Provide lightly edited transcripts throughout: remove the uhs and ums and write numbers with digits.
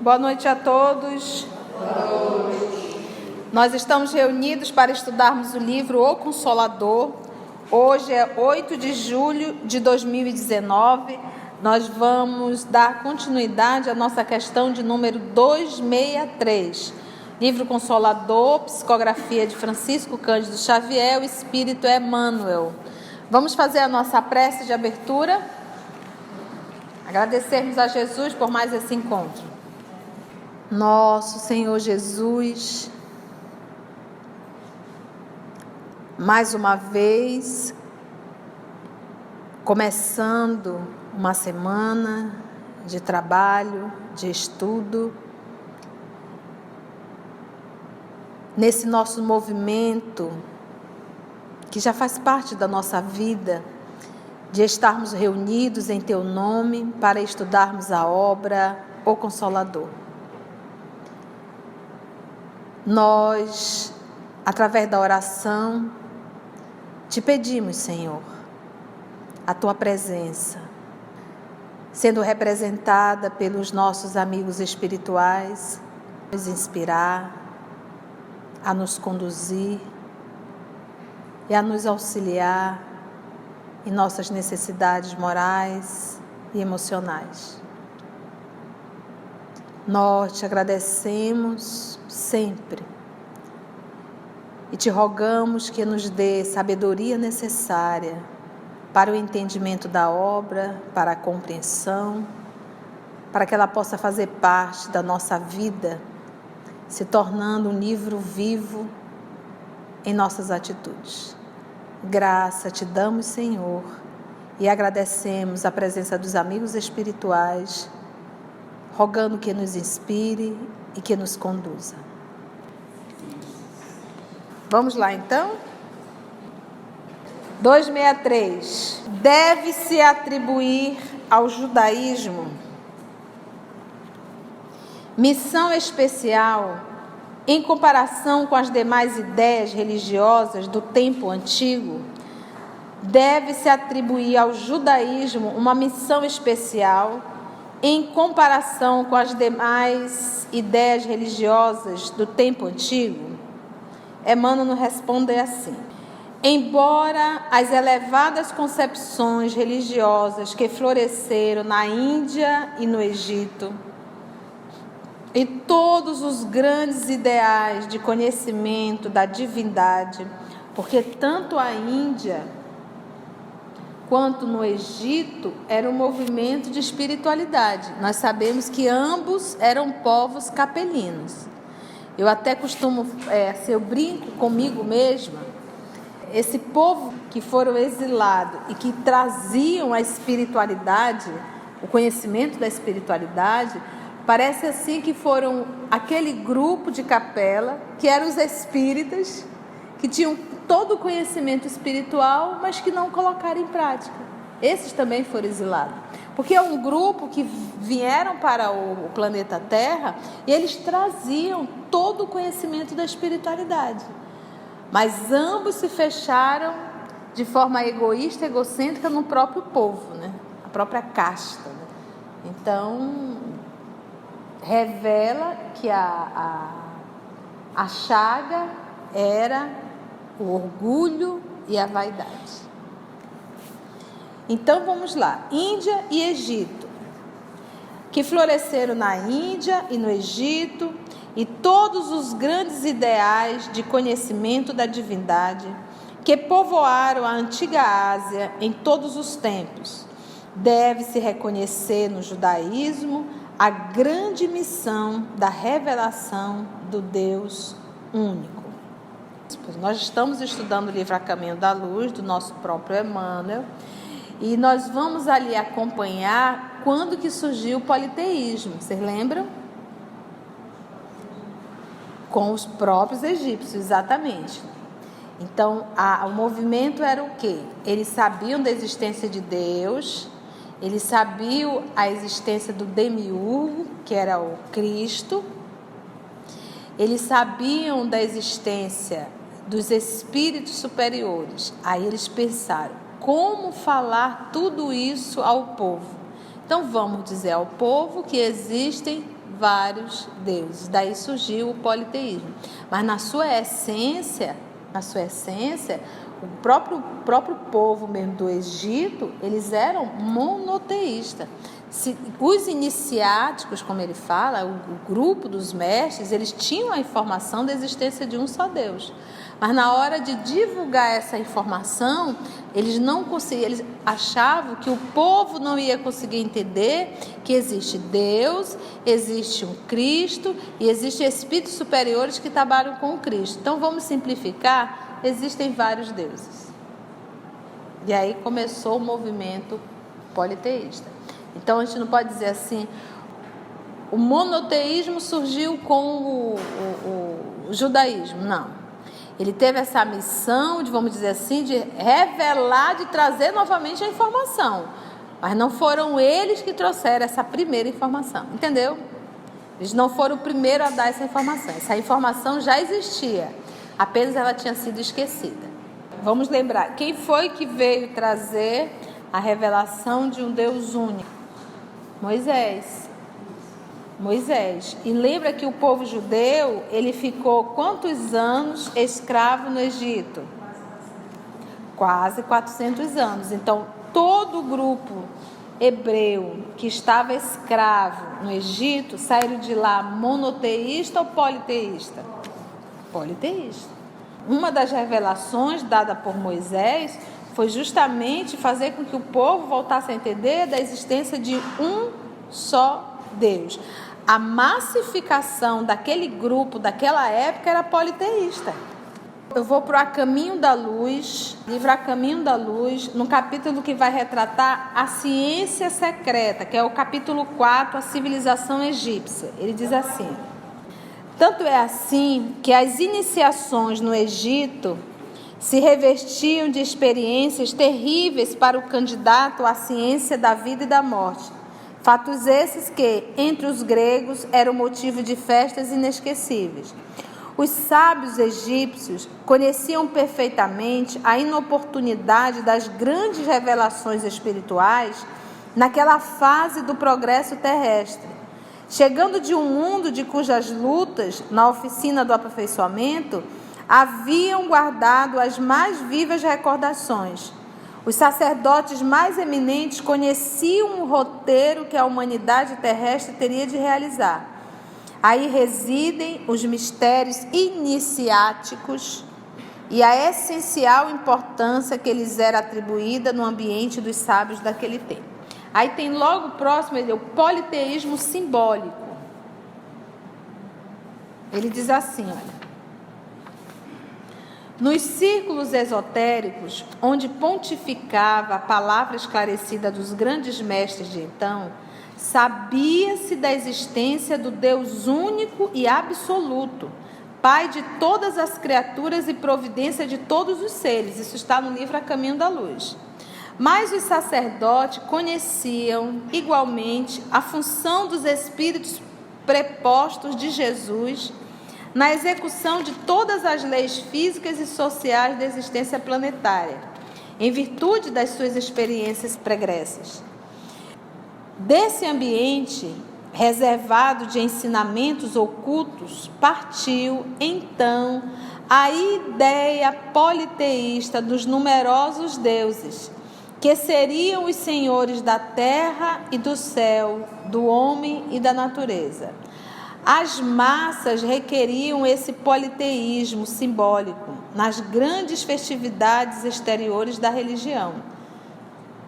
Boa noite a todos. Nós estamos reunidos para estudarmos o livro O Consolador. Hoje é 8 de julho de 2019. Nós vamos dar continuidade à nossa questão de número 263. Livro Consolador, psicografia de Francisco Cândido Xavier, o Espírito Emmanuel. Vamos fazer a nossa prece de abertura. Agradecermos a Jesus por mais esse encontro. Nosso Senhor Jesus, mais uma vez, começando uma semana de trabalho, de estudo, nesse nosso movimento, que já faz parte da nossa vida, de estarmos reunidos em Teu nome para estudarmos a obra O Consolador. Nós, através da oração, te pedimos, Senhor, a Tua presença, sendo representada pelos nossos amigos espirituais, a nos inspirar, a nos conduzir e a nos auxiliar em nossas necessidades morais e emocionais. Nós te agradecemos sempre e te rogamos que nos dê sabedoria necessária para o entendimento da obra, para a compreensão, para que ela possa fazer parte da nossa vida, se tornando um livro vivo em nossas atitudes. Graça te damos, Senhor, e agradecemos a presença dos amigos espirituais, rogando que nos inspire e que nos conduza. Vamos lá, então? 263. Deve-se atribuir ao judaísmo missão especial em comparação com as demais ideias religiosas do tempo antigo. Deve-se atribuir ao judaísmo uma missão especial em comparação com as demais ideias religiosas do tempo antigo. Emmanuel nos responde assim: embora as elevadas concepções religiosas que floresceram na Índia e no Egito, e todos os grandes ideais de conhecimento da divindade, porque tanto a Índia quanto no Egito era um movimento de espiritualidade. Nós sabemos que ambos eram povos capelinos. Eu até costumo, se eu brinco comigo mesma, esse povo que foram exilados e que traziam a espiritualidade, o conhecimento da espiritualidade, parece assim que foram aquele grupo de capela, que eram os espíritas, que tinham todo o conhecimento espiritual, mas que não colocaram em prática. Esses também foram exilados. Porque é um grupo que vieram para o planeta Terra e eles traziam todo o conhecimento da espiritualidade. Mas ambos se fecharam de forma egoísta, egocêntrica no próprio povo, né? A própria casta. Né? Então, revela que a chaga era o orgulho e a vaidade. Então vamos lá, Índia e Egito, que floresceram na Índia e no Egito, e todos os grandes ideais de conhecimento da divindade que povoaram a antiga Ásia em todos os tempos. Deve-se reconhecer no judaísmo a grande missão da revelação do Deus único. Nós estamos estudando o livro A Caminho da Luz, do nosso próprio Emmanuel, e nós vamos ali acompanhar quando que surgiu o politeísmo. Vocês lembram? Com os próprios egípcios, exatamente. Então, o movimento era o quê? Eles sabiam da existência de Deus, eles sabiam a existência do demiurgo, que era o Cristo, eles sabiam da existência dos espíritos superiores. Aí eles pensaram, como falar tudo isso ao povo? Então vamos dizer ao povo que existem vários deuses. Daí surgiu o politeísmo. Mas na sua essência, o próprio povo mesmo do Egito, eles eram monoteístas. Os iniciáticos, como ele fala, o grupo dos mestres, eles tinham a informação da existência de um só Deus. Mas na hora de divulgar essa informação, eles não conseguiam, eles achavam que o povo não ia conseguir entender que existe Deus, existe um Cristo e existem espíritos superiores que trabalham com o Cristo. Então vamos simplificar, existem vários deuses. E aí começou o movimento politeísta. Então a gente não pode dizer assim, o monoteísmo surgiu com o judaísmo, não. Ele teve essa missão de, vamos dizer assim, de revelar, de trazer novamente a informação. Mas não foram eles que trouxeram essa primeira informação, entendeu? Eles não foram o primeiro a dar essa informação. Essa informação já existia, apenas ela tinha sido esquecida. Vamos lembrar, quem foi que veio trazer a revelação de um Deus único? Moisés. E lembra que o povo judeu, ele ficou quantos anos escravo no Egito? Quase 400 anos. Então, todo o grupo hebreu que estava escravo no Egito, saíram de lá monoteísta ou politeísta? Politeísta. Uma das revelações dada por Moisés foi justamente fazer com que o povo voltasse a entender da existência de um só Deus. A massificação daquele grupo, daquela época, era politeísta. Eu vou para o A Caminho da Luz, livro A Caminho da Luz, no capítulo que vai retratar a ciência secreta, que é o capítulo 4, a civilização egípcia. Ele diz assim: tanto é assim que as iniciações no Egito se revestiam de experiências terríveis para o candidato à ciência da vida e da morte. Fatos esses que, entre os gregos, eram motivo de festas inesquecíveis. Os sábios egípcios conheciam perfeitamente a inoportunidade das grandes revelações espirituais naquela fase do progresso terrestre. Chegando de um mundo de cujas lutas, na oficina do aperfeiçoamento, haviam guardado as mais vivas recordações. Os sacerdotes mais eminentes conheciam o roteiro que a humanidade terrestre teria de realizar. Aí residem os mistérios iniciáticos e a essencial importância que lhes era atribuída no ambiente dos sábios daquele tempo. Aí tem logo próximo o politeísmo simbólico. Ele diz assim, olha: nos círculos esotéricos, onde pontificava a palavra esclarecida dos grandes mestres de então, sabia-se da existência do Deus único e absoluto, Pai de todas as criaturas e providência de todos os seres. Isso está no livro A Caminho da Luz. Mas os sacerdotes conheciam igualmente a função dos espíritos prepostos de Jesus na execução de todas as leis físicas e sociais da existência planetária, em virtude das suas experiências pregressas. Desse ambiente reservado de ensinamentos ocultos, partiu, então, a ideia politeísta dos numerosos deuses, que seriam os senhores da terra e do céu, do homem e da natureza. As massas requeriam esse politeísmo simbólico nas grandes festividades exteriores da religião.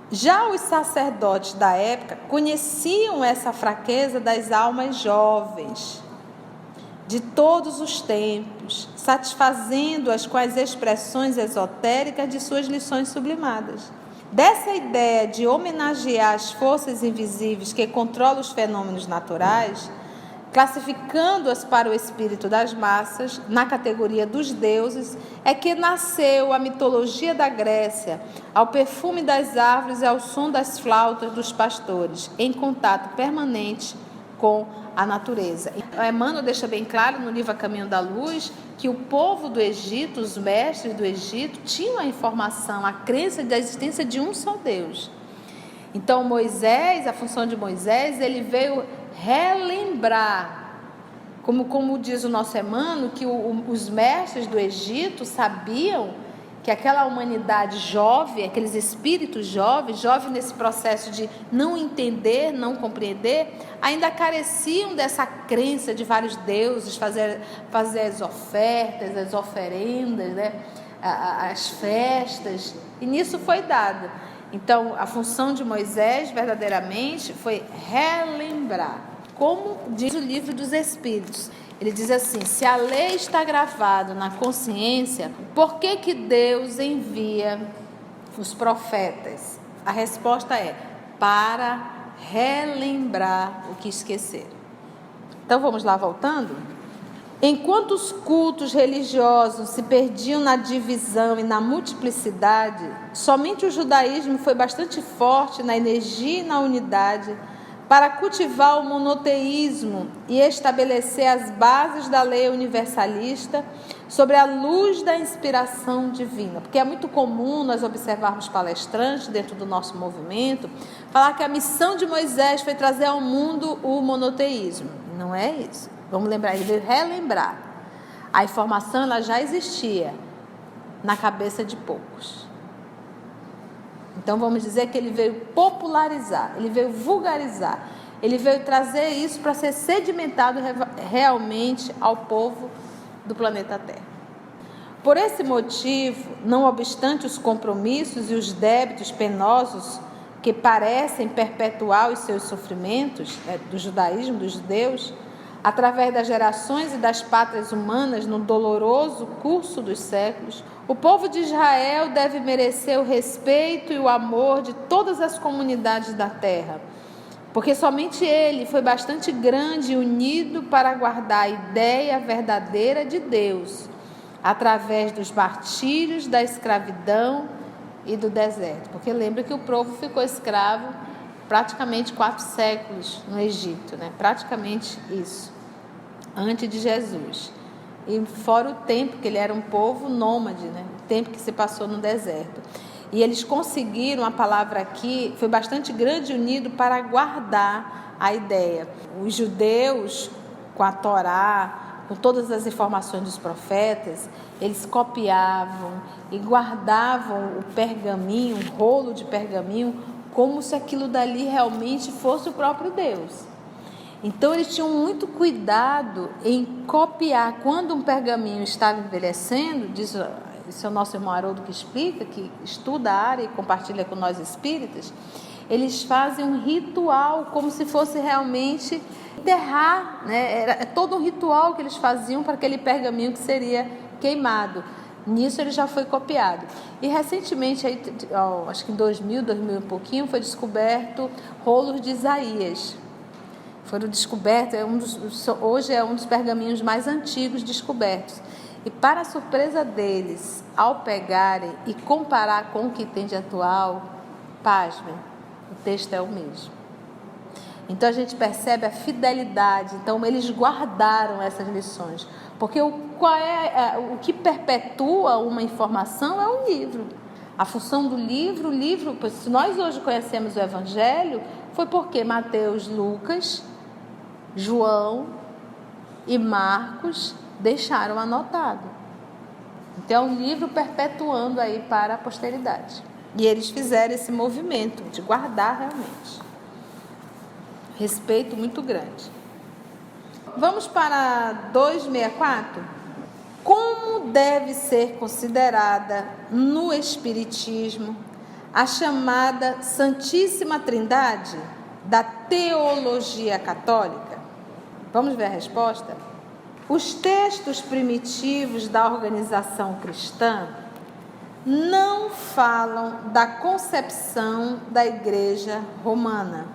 Já os sacerdotes da época conheciam essa fraqueza das almas jovens de todos os tempos, satisfazendo-as com as expressões esotéricas de suas lições sublimadas. Dessa ideia de homenagear as forças invisíveis que controlam os fenômenos naturais, classificando-as para o espírito das massas, na categoria dos deuses, é que nasceu a mitologia da Grécia, ao perfume das árvores e ao som das flautas dos pastores, em contato permanente com a natureza. Emmanuel deixa bem claro no livro A Caminho da Luz que o povo do Egito, os mestres do Egito, tinham a informação, a crença da existência de um só Deus. Então Moisés, a função de Moisés, ele veio relembrar. Como diz o nosso Emmanuel, que os mestres do Egito sabiam que aquela humanidade jovem, aqueles espíritos jovens nesse processo de não entender, não compreender, ainda careciam dessa crença de vários deuses, fazer as ofertas, as oferendas, né? As festas, e nisso foi dado. Então, a função de Moisés, verdadeiramente, foi relembrar. Como diz o livro dos Espíritos, ele diz assim: se a lei está gravada na consciência, por que Deus envia os profetas? A resposta é: para relembrar o que esqueceram. Então vamos lá, voltando. Enquanto os cultos religiosos se perdiam na divisão e na multiplicidade, somente o judaísmo foi bastante forte na energia e na unidade para cultivar o monoteísmo e estabelecer as bases da lei universalista sobre a luz da inspiração divina. Porque é muito comum nós observarmos palestrantes dentro do nosso movimento falar que a missão de Moisés foi trazer ao mundo o monoteísmo. Não é isso. Vamos lembrar, ele veio relembrar. A informação ela já existia na cabeça de poucos. Então vamos dizer que ele veio popularizar, ele veio vulgarizar, ele veio trazer isso para ser sedimentado realmente ao povo do planeta Terra. Por esse motivo, não obstante os compromissos e os débitos penosos que parecem perpetuar os seus sofrimentos, do judaísmo, dos judeus, através das gerações e das pátrias humanas no doloroso curso dos séculos, o povo de Israel deve merecer o respeito e o amor de todas as comunidades da terra, porque somente ele foi bastante grande e unido para guardar a ideia verdadeira de Deus, através dos martírios da escravidão e do deserto. Porque lembra que o povo ficou escravo praticamente 4 séculos no Egito, né? Praticamente isso, antes de Jesus. E fora o tempo que ele era um povo nômade, né? O tempo que se passou no deserto. E eles conseguiram, a palavra aqui, foi bastante grande e unido para guardar a ideia. Os judeus, com a Torá, com todas as informações dos profetas, eles copiavam e guardavam o pergaminho, um rolo de pergaminho, como se aquilo dali realmente fosse o próprio Deus. Então eles tinham muito cuidado em copiar. Quando um pergaminho estava envelhecendo, diz, esse é o nosso irmão Haroldo que explica, que estuda a área e compartilha com nós espíritas, eles fazem um ritual como se fosse realmente enterrar, né? Era todo um ritual que eles faziam para aquele pergaminho que seria queimado. Nisso ele já foi copiado. E recentemente, aí, acho que em 2000 e pouquinho, foi descoberto rolos de Isaías. Foram descobertos, hoje é um dos pergaminhos mais antigos descobertos. E para a surpresa deles, ao pegarem e comparar com o que tem de atual, pasmem, o texto é o mesmo. Então a gente percebe a fidelidade. Então eles guardaram essas lições. Porque o que perpetua uma informação é um livro. A função do livro, se nós hoje conhecemos o Evangelho, foi porque Mateus, Lucas, João e Marcos deixaram anotado. Então é um livro perpetuando aí para a posteridade. E eles fizeram esse movimento de guardar realmente. Respeito muito grande. Vamos para 264. Como deve ser considerada no Espiritismo a chamada Santíssima Trindade da teologia católica? Vamos ver a resposta? Os textos primitivos da organização cristã não falam da concepção da Igreja Romana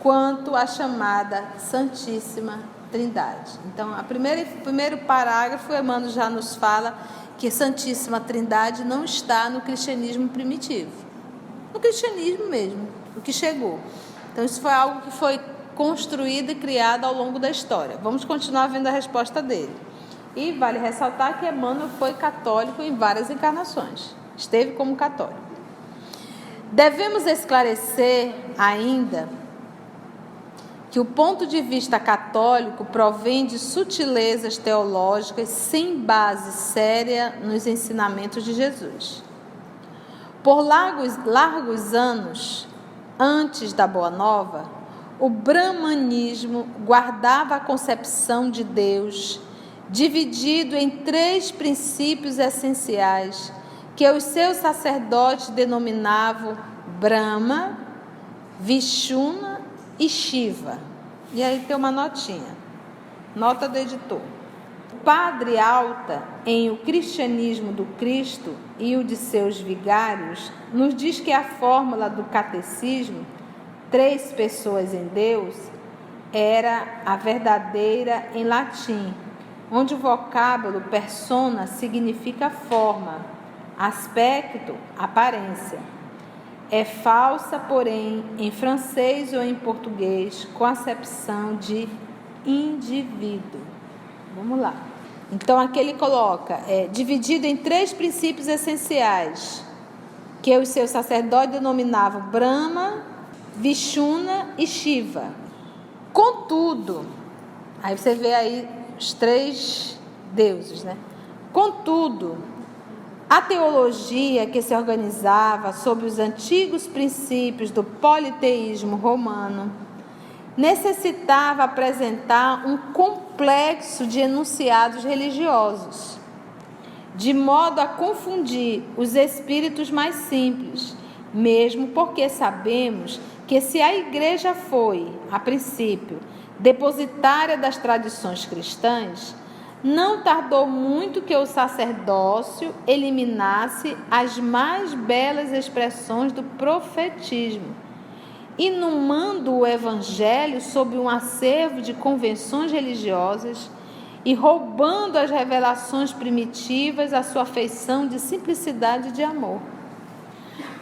quanto à chamada Santíssima Trindade. Então, o primeiro parágrafo, Emmanuel já nos fala que Santíssima Trindade não está no cristianismo primitivo. No cristianismo mesmo, o que chegou. Então, isso foi algo que foi construído e criado ao longo da história. Vamos continuar vendo a resposta dele. E vale ressaltar que Emmanuel foi católico em várias encarnações. Esteve como católico. Devemos esclarecer ainda que o ponto de vista católico provém de sutilezas teológicas sem base séria nos ensinamentos de Jesus. Por largos anos antes da Boa Nova, o brahmanismo guardava a concepção de Deus dividido em 3 princípios essenciais que os seus sacerdotes denominavam Brahma, Vishnu e Shiva. E aí tem uma notinha, nota do editor. O padre Alta, em O Cristianismo do Cristo e o de seus vigários, nos diz que a fórmula do catecismo, 3 pessoas em Deus, era a verdadeira em latim, onde o vocábulo persona significa forma, aspecto, aparência. É falsa, porém, em francês ou em português, com acepção de indivíduo. Vamos lá. Então, aqui ele coloca, dividido em 3 princípios essenciais, que os seus sacerdotes denominavam Brahma, Vishnu e Shiva. Contudo, aí você vê aí os 3 deuses, né? Contudo, a teologia que se organizava sob os antigos princípios do politeísmo romano necessitava apresentar um complexo de enunciados religiosos, de modo a confundir os espíritos mais simples, mesmo porque sabemos que se a Igreja foi, a princípio, depositária das tradições cristãs, não tardou muito que o sacerdócio eliminasse as mais belas expressões do profetismo, inumando o evangelho sob um acervo de convenções religiosas e roubando as revelações primitivas à sua feição de simplicidade e de amor.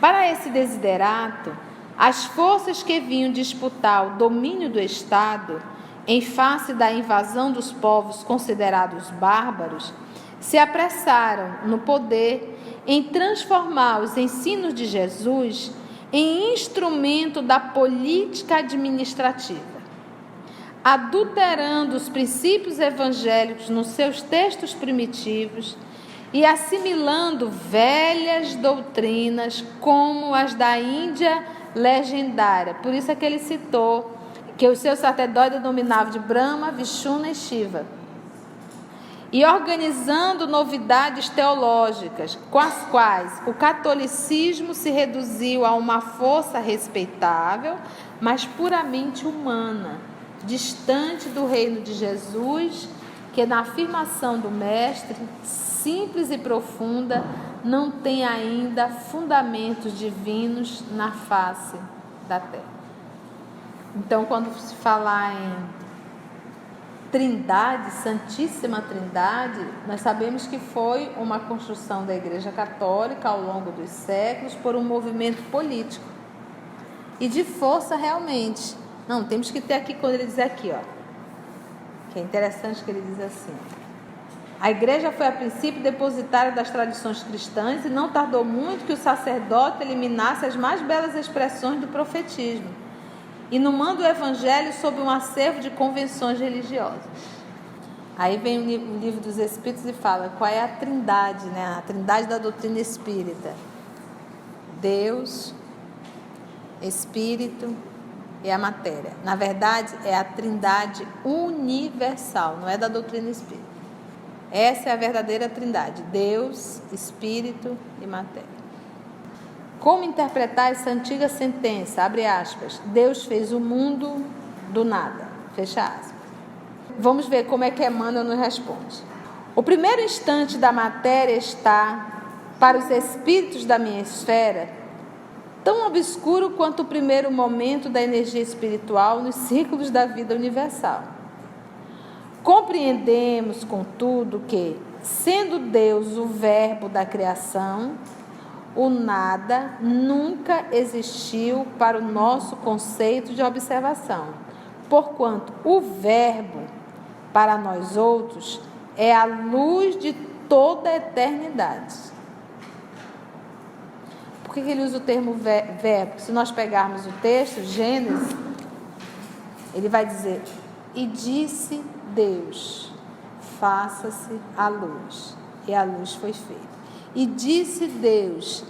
Para esse desiderato, as forças que vinham disputar o domínio do Estado em face da invasão dos povos considerados bárbaros, se apressaram no poder em transformar os ensinos de Jesus em instrumento da política administrativa, adulterando os princípios evangélicos nos seus textos primitivos e assimilando velhas doutrinas como as da Índia legendária. Por isso é que ele citou que os seus sacerdotes denominavam de Brahma, Vishnu e Shiva. E organizando novidades teológicas, com as quais o catolicismo se reduziu a uma força respeitável, mas puramente humana, distante do reino de Jesus, que na afirmação do Mestre, simples e profunda, não tem ainda fundamentos divinos na face da terra. Então, quando se falar em Trindade, Santíssima Trindade, nós sabemos que foi uma construção da Igreja Católica ao longo dos séculos por um movimento político e de força realmente. Não, temos que ter aqui, quando ele diz aqui, ó, que é interessante que ele diz assim: a Igreja foi a princípio depositária das tradições cristãs e não tardou muito que o sacerdote eliminasse as mais belas expressões do profetismo, inumando o Evangelho sob um acervo de convenções religiosas. Aí vem o livro dos Espíritos e fala qual é a trindade, né? A trindade da doutrina espírita: Deus, Espírito e a matéria. Na verdade, é a trindade universal, não é da doutrina espírita. Essa é a verdadeira trindade: Deus, Espírito e matéria. Como interpretar essa antiga sentença, abre aspas, Deus fez o mundo do nada, fecha aspas. Vamos ver como é que Emmanuel nos responde. O primeiro instante da matéria está, para os espíritos da minha esfera, tão obscuro quanto o primeiro momento da energia espiritual nos ciclos da vida universal. Compreendemos, contudo, que, sendo Deus o verbo da criação, o nada nunca existiu para o nosso conceito de observação, porquanto o verbo, para nós outros, é a luz de toda a eternidade. Por que ele usa o termo verbo? Se nós pegarmos o texto, Gênesis, Ele vai dizer: e disse Deus, faça-se a luz. E a luz foi feita. E disse Deus,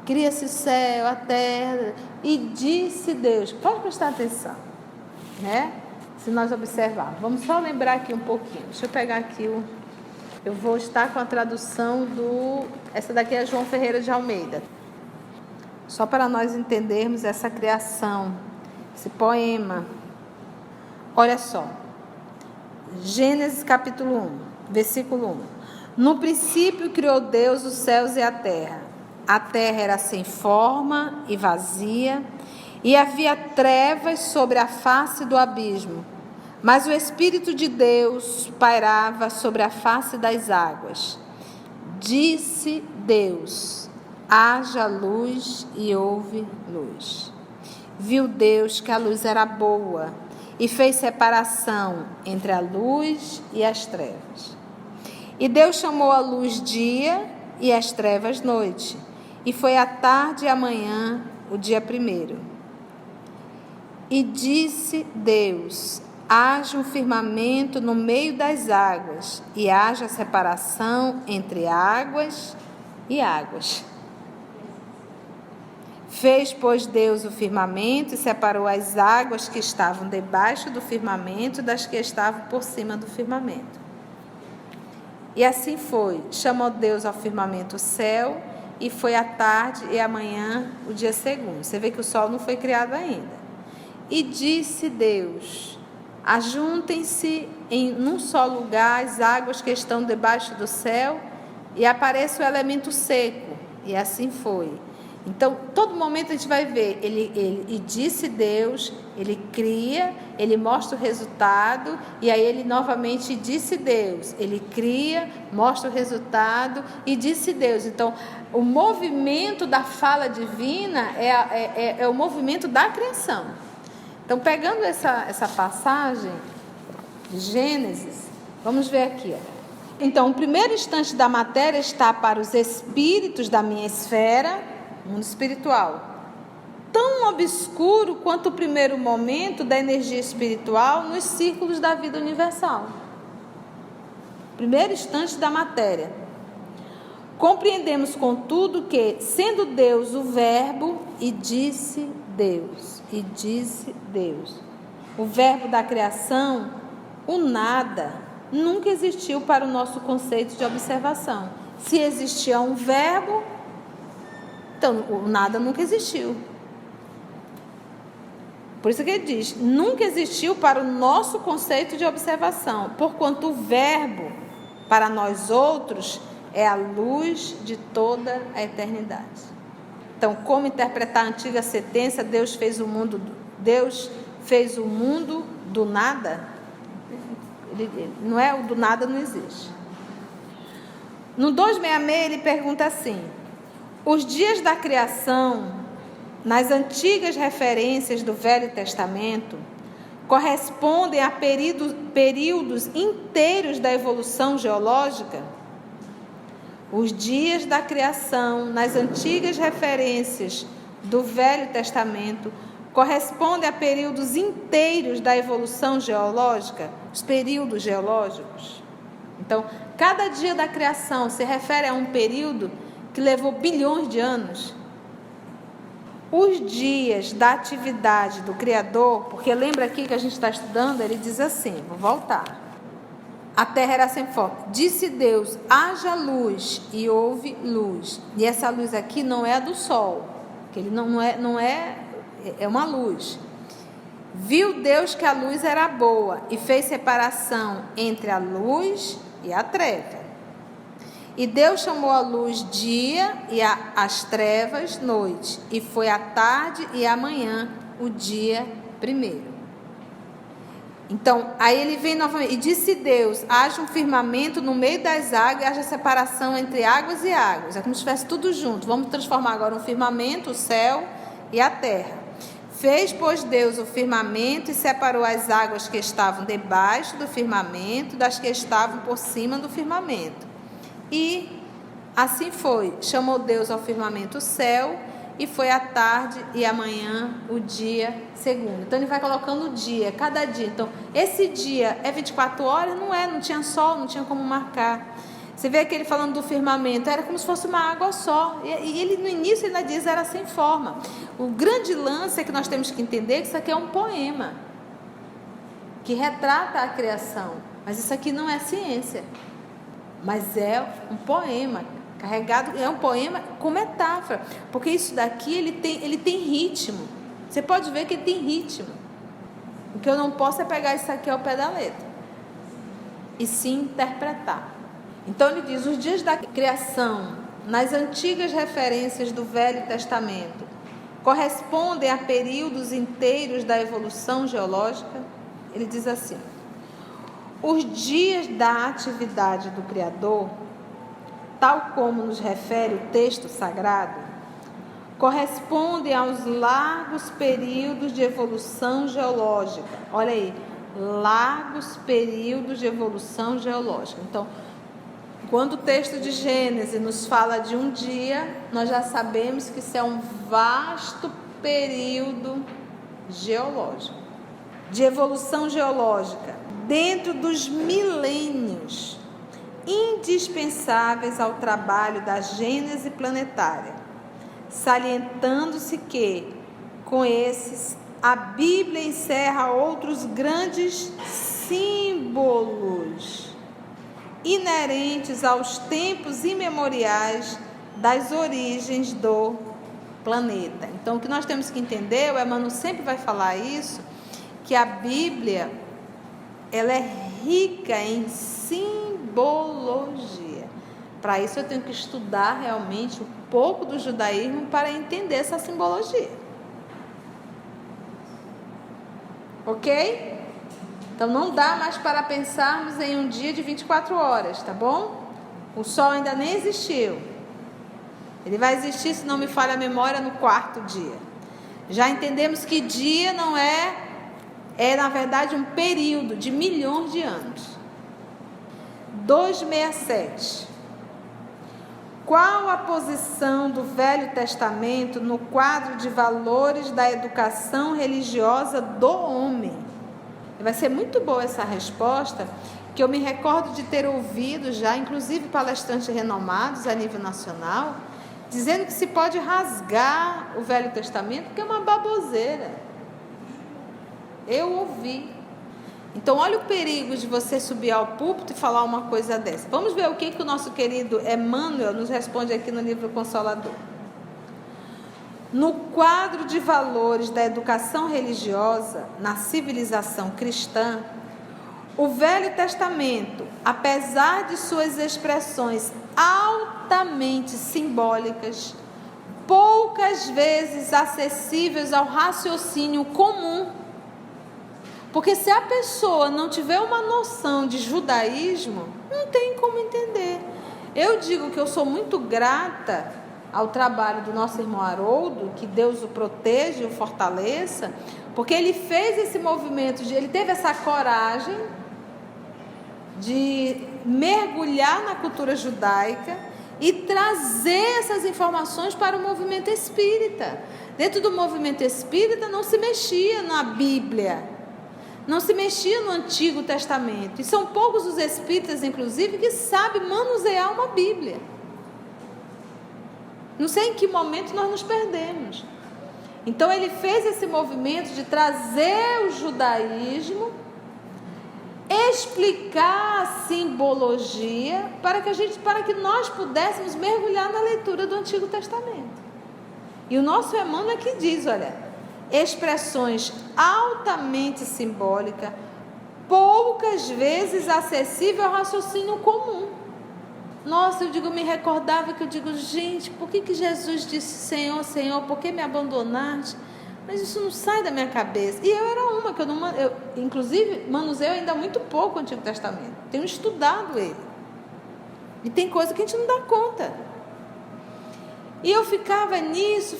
cria-se o céu, a terra. E disse Deus, pode prestar atenção, né? Se nós observarmos, vamos só lembrar aqui um pouquinho. Deixa eu pegar aqui eu vou estar com a tradução essa daqui é João Ferreira de Almeida. Só para nós entendermos essa criação, esse poema. Olha só. Gênesis capítulo 1, versículo 1. No princípio criou Deus os céus e a terra. A terra era sem forma e vazia, e havia trevas sobre a face do abismo. Mas o Espírito de Deus pairava sobre a face das águas. Disse Deus, haja luz, e houve luz. Viu Deus que a luz era boa, e fez separação entre a luz e as trevas. E Deus chamou a luz dia e as trevas noite. E foi a tarde e a manhã o dia primeiro. E disse Deus, haja um firmamento no meio das águas, e haja separação entre águas e águas. Fez, pois, Deus o firmamento e separou as águas que estavam debaixo do firmamento das que estavam por cima do firmamento. E assim foi. Chamou Deus ao firmamento o céu, e foi a tarde e a manhã o dia segundo. Você vê que o sol não foi criado ainda. E disse Deus, ajuntem-se num só lugar as águas que estão debaixo do céu, e apareça o elemento seco. E assim foi. Então, todo momento a gente vai ver, e disse Deus, ele cria, ele mostra o resultado, e aí ele novamente disse Deus, ele cria, mostra o resultado, e disse Deus. Então, o movimento da fala divina é o movimento da criação. Então, pegando essa passagem de Gênesis, vamos ver aqui, ó. Então, o primeiro instante da matéria está para os espíritos da minha esfera, mundo espiritual, tão obscuro quanto o primeiro momento da energia espiritual nos círculos da vida universal. Primeiro instante da matéria. Compreendemos, contudo, que, sendo Deus o verbo, e disse Deus, o verbo da criação, o nada, nunca existiu para o nosso conceito de observação. Se existia um verbo, então o nada nunca existiu. Por isso que ele diz, nunca existiu para o nosso conceito de observação, porquanto o verbo, para nós outros, é a luz de toda a eternidade. Então, como interpretar a antiga sentença, Deus fez o mundo do nada? Não é o do nada, não existe. No 266 ele pergunta assim: os dias da criação, nas antigas referências do Velho Testamento, correspondem a períodos inteiros da evolução geológica? Os dias da criação, nas antigas referências do Velho Testamento, correspondem a períodos inteiros da evolução geológica, os períodos geológicos. Então, cada dia da criação se refere a um período que levou bilhões de anos. Os dias da atividade do Criador, porque lembra aqui que a gente está estudando, ele diz assim, vou voltar. A terra era sem forma. Disse Deus, haja luz, e houve luz. E essa luz aqui não é a do sol, que ele é uma luz. Viu Deus que a luz era boa, e fez separação entre a luz e a treva. E Deus chamou a luz dia e as trevas noite, e foi a tarde e a manhã o dia primeiro. Então, aí ele vem novamente, e disse Deus, haja um firmamento no meio das águas, e haja separação entre águas e águas. É como se estivesse tudo junto. Vamos transformar agora um firmamento, o céu e a terra. Fez, pois, Deus o firmamento e separou as águas que estavam debaixo do firmamento das que estavam por cima do firmamento. E assim foi. Chamou Deus ao firmamento o céu, e foi a tarde e amanhã o dia segundo. Então ele vai colocando o dia, cada dia. Então esse dia é 24 horas? Não tinha sol, não tinha como marcar. Você vê aquele falando do firmamento, era como se fosse uma água só. E ele no início ainda diz era sem forma. O grande lance é que nós temos que entender que isso aqui é um poema que retrata a criação. Mas isso aqui não é ciência. Mas é um poema carregado, é um poema com metáfora. Porque isso daqui ele tem ritmo. Você pode ver que ele tem ritmo. O que eu não posso é pegar isso aqui ao pé da letra. E sim interpretar. Então ele diz, os dias da criação, nas antigas referências do Velho Testamento, correspondem a períodos inteiros da evolução geológica. Ele diz assim, os dias da atividade do Criador, tal como nos refere o texto sagrado, correspondem aos largos períodos de evolução geológica. Olha aí, largos períodos de evolução geológica. Então, quando o texto de Gênesis nos fala de um dia, nós já sabemos que isso é um vasto período geológico, de evolução geológica, dentro dos milênios, indispensáveis ao trabalho da gênese planetária, salientando-se que, com esses, a Bíblia encerra outros grandes símbolos inerentes aos tempos imemoriais das origens do planeta. Então, o que nós temos que entender, o Emmanuel sempre vai falar isso, que a Bíblia, ela é rica em simbologia. Para isso eu tenho que estudar realmente um pouco do judaísmo para entender essa simbologia. Ok? Então não dá mais para pensarmos em um dia de 24 horas, tá bom? O sol ainda nem existiu. Ele vai existir, se não me falha a memória, no 4º dia. Já entendemos que dia não é na verdade um período de milhões de anos. 267. Qual a posição do Velho Testamento no quadro de valores da educação religiosa do homem? Vai ser muito boa essa resposta, que eu me recordo de ter ouvido já, inclusive palestrantes renomados a nível nacional, dizendo que se pode rasgar o Velho Testamento, que é uma baboseira. Eu ouvi. Então, olha o perigo de você subir ao púlpito e falar uma coisa dessa. Vamos ver o que o nosso querido Emmanuel nos responde aqui no livro Consolador. No quadro de valores da educação religiosa na civilização cristã, o Velho Testamento, apesar de suas expressões altamente simbólicas, poucas vezes acessíveis ao raciocínio comum, porque se a pessoa não tiver uma noção de judaísmo, não tem como entender. Eu digo que eu sou muito grata ao trabalho do nosso irmão Haroldo, que Deus o proteja e o fortaleça, porque ele fez esse movimento, ele teve essa coragem de mergulhar na cultura judaica e trazer essas informações para o movimento espírita. Dentro do movimento espírita não se mexia na Bíblia, não se mexia no Antigo Testamento, e são poucos os espíritas, inclusive, que sabem manusear uma Bíblia. Não sei em que momento nós nos perdemos. Então ele fez esse movimento de trazer o judaísmo, explicar a simbologia para que nós pudéssemos mergulhar na leitura do Antigo Testamento. E o nosso Emmanuel aqui diz, olha, expressões altamente simbólicas, poucas vezes acessível ao raciocínio comum. Nossa, eu me recordava que eu digo, gente, por que Jesus disse, Senhor, Senhor, por que me abandonaste? Mas isso não sai da minha cabeça. E eu era uma, que inclusive, manuseio ainda muito pouco o Antigo Testamento. Tenho estudado ele. E tem coisa que a gente não dá conta. E eu ficava nisso,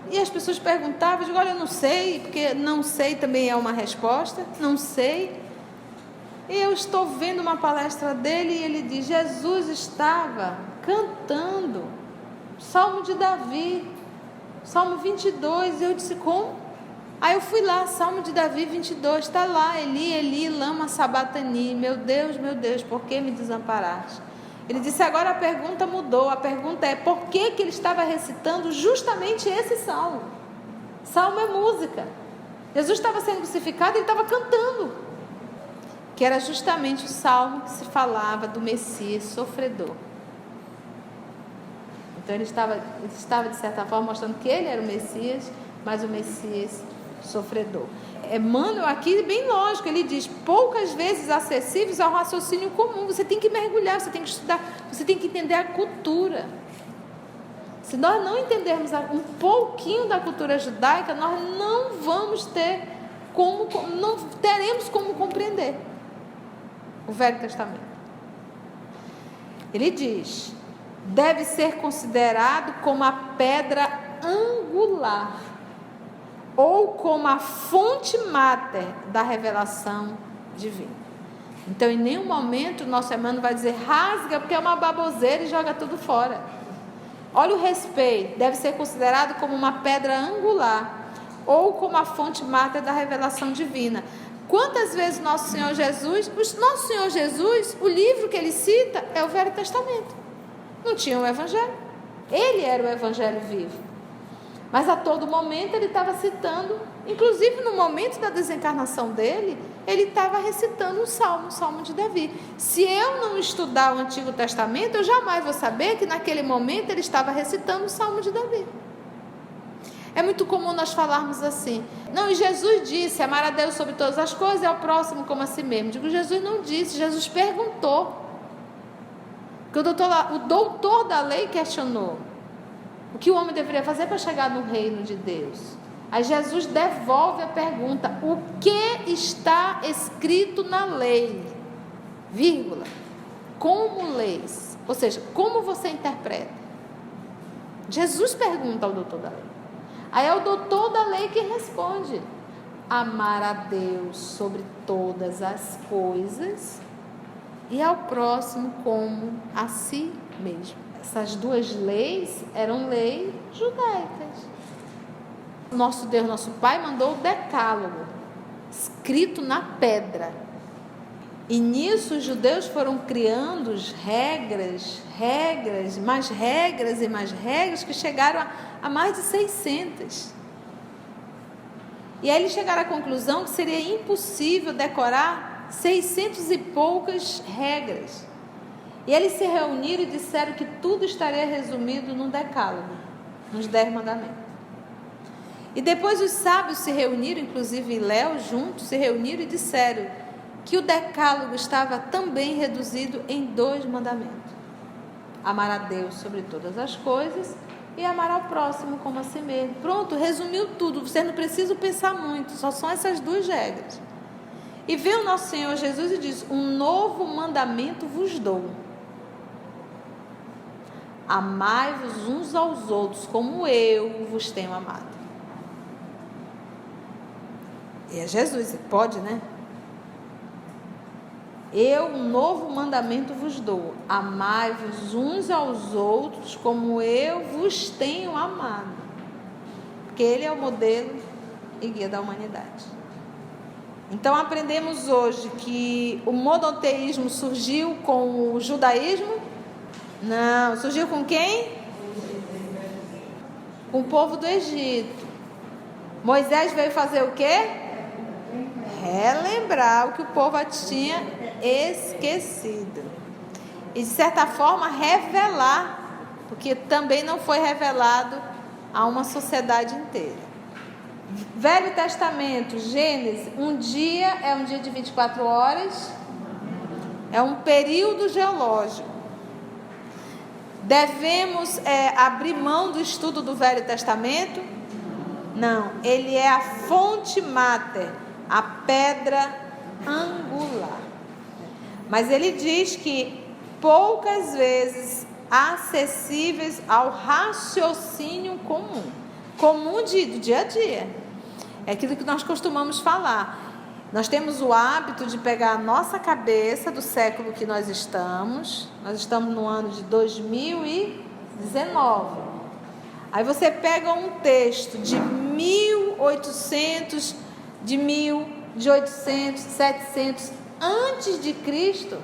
e as pessoas perguntavam, eu digo, olha, eu não sei, porque não sei também é uma resposta, não sei. E eu estou vendo uma palestra dele e ele diz, Jesus estava cantando Salmo de Davi, Salmo 22, e eu disse, como? Aí eu fui lá, Salmo de Davi 22, está lá, Eli, Eli, lama sabatani, meu Deus, por que me desamparaste? Ele disse, agora a pergunta mudou, a pergunta é, por que ele estava recitando justamente esse salmo? Salmo é música. Jesus estava sendo crucificado e ele estava cantando, que era justamente o salmo que se falava do Messias sofredor. Então ele estava de certa forma mostrando que ele era o Messias, mas o Messias sofredor. Emmanuel aqui bem lógico, ele diz, poucas vezes acessíveis ao raciocínio comum. Você tem que mergulhar, você tem que estudar, você tem que entender a cultura. Se nós não entendermos um pouquinho da cultura judaica, nós não vamos ter não teremos como compreender o Velho Testamento. Ele diz, deve ser considerado como a pedra angular ou como a fonte máter da revelação divina. Então, em nenhum momento, nosso Emmanuel vai dizer, rasga porque é uma baboseira e joga tudo fora. Olha o respeito, deve ser considerado como uma pedra angular ou como a fonte máter da revelação divina. Quantas vezes Nosso Senhor Jesus, o livro que ele cita é o Velho Testamento. Não tinha o Evangelho. Ele era o Evangelho vivo. Mas a todo momento ele estava citando, inclusive no momento da desencarnação dele, ele estava recitando o Salmo de Davi. Se eu não estudar o Antigo Testamento, eu jamais vou saber que naquele momento ele estava recitando o Salmo de Davi. É muito comum nós falarmos assim, não, e Jesus disse, amar a Deus sobre todas as coisas e ao próximo como a si mesmo. Digo, Jesus não disse, Jesus perguntou. Porque o doutor da lei questionou o que o homem deveria fazer para chegar no reino de Deus. Aí Jesus devolve a pergunta, o que está escrito na lei? Vírgula. Como leis? Ou seja, como você interpreta? Jesus pergunta ao doutor da lei. Aí é o doutor da lei que responde, amar a Deus sobre todas as coisas e ao próximo como a si mesmo. Essas duas leis eram leis judaicas. Nosso Deus, nosso Pai, mandou o decálogo, escrito na pedra. E nisso os judeus foram criando regras, mais regras e mais regras, que chegaram a mais de 600. E aí eles chegaram à conclusão que seria impossível decorar 600 e poucas regras. E eles se reuniram e disseram que tudo estaria resumido no decálogo, nos 10 mandamentos. E depois os sábios se reuniram, inclusive Léo juntos, se reuniram e disseram que o decálogo estava também reduzido em 2 mandamentos. Amar a Deus sobre todas as coisas e amar ao próximo como a si mesmo. Pronto, resumiu tudo, você não precisa pensar muito, só são essas 2 regras. E veio o nosso Senhor Jesus e diz, um novo mandamento vos dou. Amai-vos uns aos outros como eu vos tenho amado. E é Jesus, pode, né? Eu, um novo mandamento vos dou, amai-vos uns aos outros como eu vos tenho amado. Porque Ele é o modelo e guia da humanidade. Então aprendemos hoje que o monoteísmo surgiu com o judaísmo? Não, surgiu com quem? Com o povo do Egito. Moisés veio fazer o quê? Relembrar o que o povo tinha esquecido. E de certa forma revelar, porque também não foi revelado a uma sociedade inteira. Velho Testamento, Gênesis, um dia é um dia de 24 horas, é um período geológico. Devemos abrir mão do estudo do Velho Testamento? Não, ele é a fonte máter, a pedra angular. Mas ele diz que poucas vezes acessíveis ao raciocínio comum do dia a dia. É aquilo que nós costumamos falar. Nós temos o hábito de pegar a nossa cabeça do século que nós estamos no ano de 2019, Aí você pega um texto de 1800, de 1000, de 800, 700 antes de Cristo,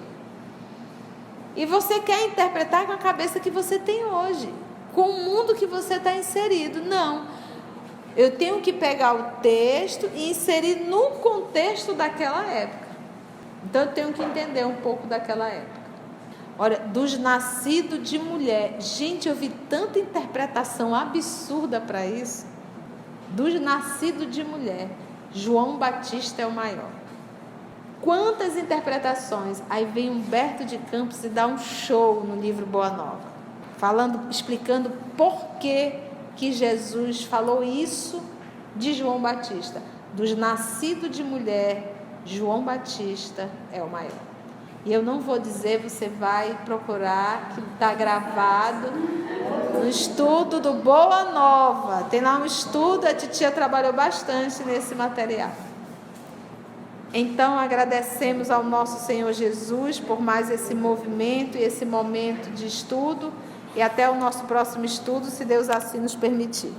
e você quer interpretar com a cabeça que você tem hoje, com o mundo que você está inserido. Não, eu tenho que pegar o texto e inserir no contexto daquela época. Então eu tenho que entender um pouco daquela época. Olha, dos nascidos de mulher. Gente, eu vi tanta interpretação absurda para isso. Dos nascidos de mulher, João Batista é o maior. Quantas interpretações. Aí vem Humberto de Campos e dá um show no livro Boa Nova, explicando por que Jesus falou isso de João Batista. Dos nascidos de mulher, João Batista é o maior. E eu não vou dizer, você vai procurar, que está gravado no estudo do Boa Nova. Tem lá um estudo, a titia trabalhou bastante nesse material. Então agradecemos ao nosso Senhor Jesus por mais esse movimento e esse momento de estudo, e até o nosso próximo estudo, se Deus assim nos permitir.